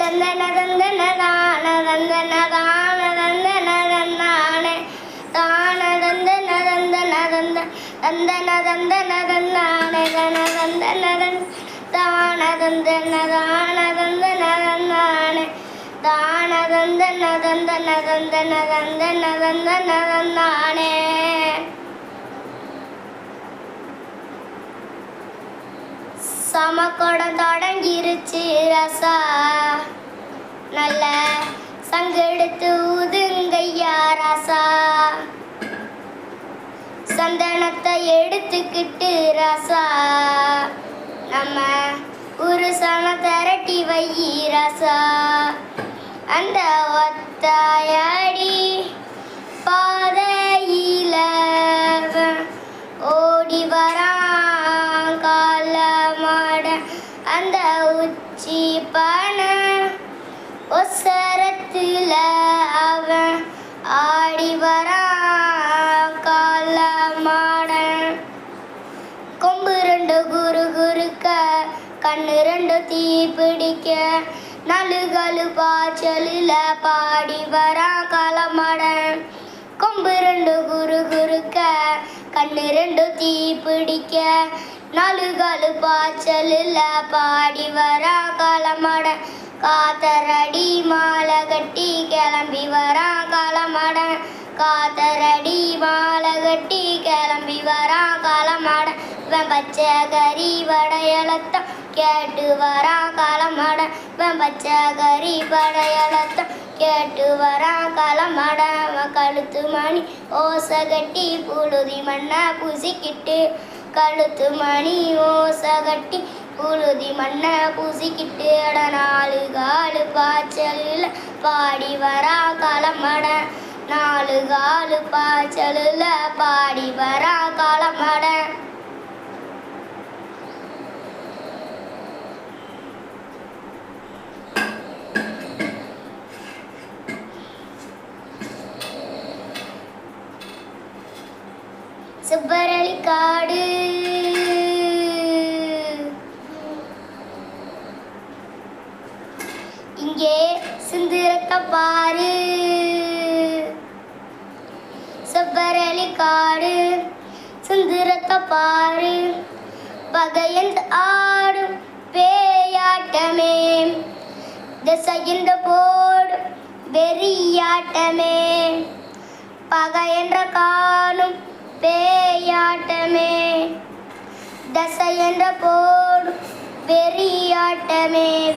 தந்தன தந்தன தான தந்தன தான தந்தன தந்தானே தான தந்தன தந்தன தந்த தந்தன தந்தன தந்தானே தன தந்தன தான தந்தன தான தந்தன தந்தானே தான தந்தன தந்தன தந்தன தந்தன தந்தன தந்தானே. சமக்கொடம் தொடங்கிருச்சு ரசா நல்ல சங்கெடுத்து ஊதுங்கையா ரசா சந்தனத்தை எடுத்துக்கிட்டு ரசா நம்ம ஒரு சன திரட்டி வை ரசா அந்த ஒத்தாயடி பாதையில ஓடி வரான் காலமாட அந்த உச்சி பண ஒசரத்துல அவன் ஆடி வரான் காலமாட கொம்பு ரெண்டு குரு குறுக்க கண்ணு ரெண்டு தீ பிடிக்க நலுகலு பாய்ச்சலில் பாடி வரான் காலமாட கொம்பு ரெண்டு குரு குறுக்க கண்ணு ரெண்டு தீ பிடிக்க நலுகலு பாய்ச்சலில் பாடி வரான் காலமாட காத்தரடி மாலை கட்டி கிளம்பி வரான் காலமாட காத்தரடி மாலை கட்டி கிளம்பி வரான் காலமாட பச்சை கறி வடையலத்தான் கேட்டு வரான் காலமாட பச்சை கறி வடையலத்தான் கேட்டு வரான் காலமாட கழுத்து மணி ஓசை கட்டி புழுதி மண்ணை பூசிக்கிட்டு கழுத்து மணி ஓசை கட்டி புழுதி மண்ணை பூசிக்கிட்டு அட நாலு காலு பாய்ச்சலில் பாடி வரா காலமாட நாலு காலு பாய்ச்சலில் பாடி வரா காலமாட. சுப்பரளி காடு இங்கே சிந்திரத்தை பாரு சுப்பரளி காடு சிந்திரத்தை பாரு பகையந்து ஆடும் பேயாட்டமே திசையந்த போடும் வெறியாட்டமே பகையென்ற காணும் பேயாட்டமே தசை என்ற போடும் வெறியாட்டமே.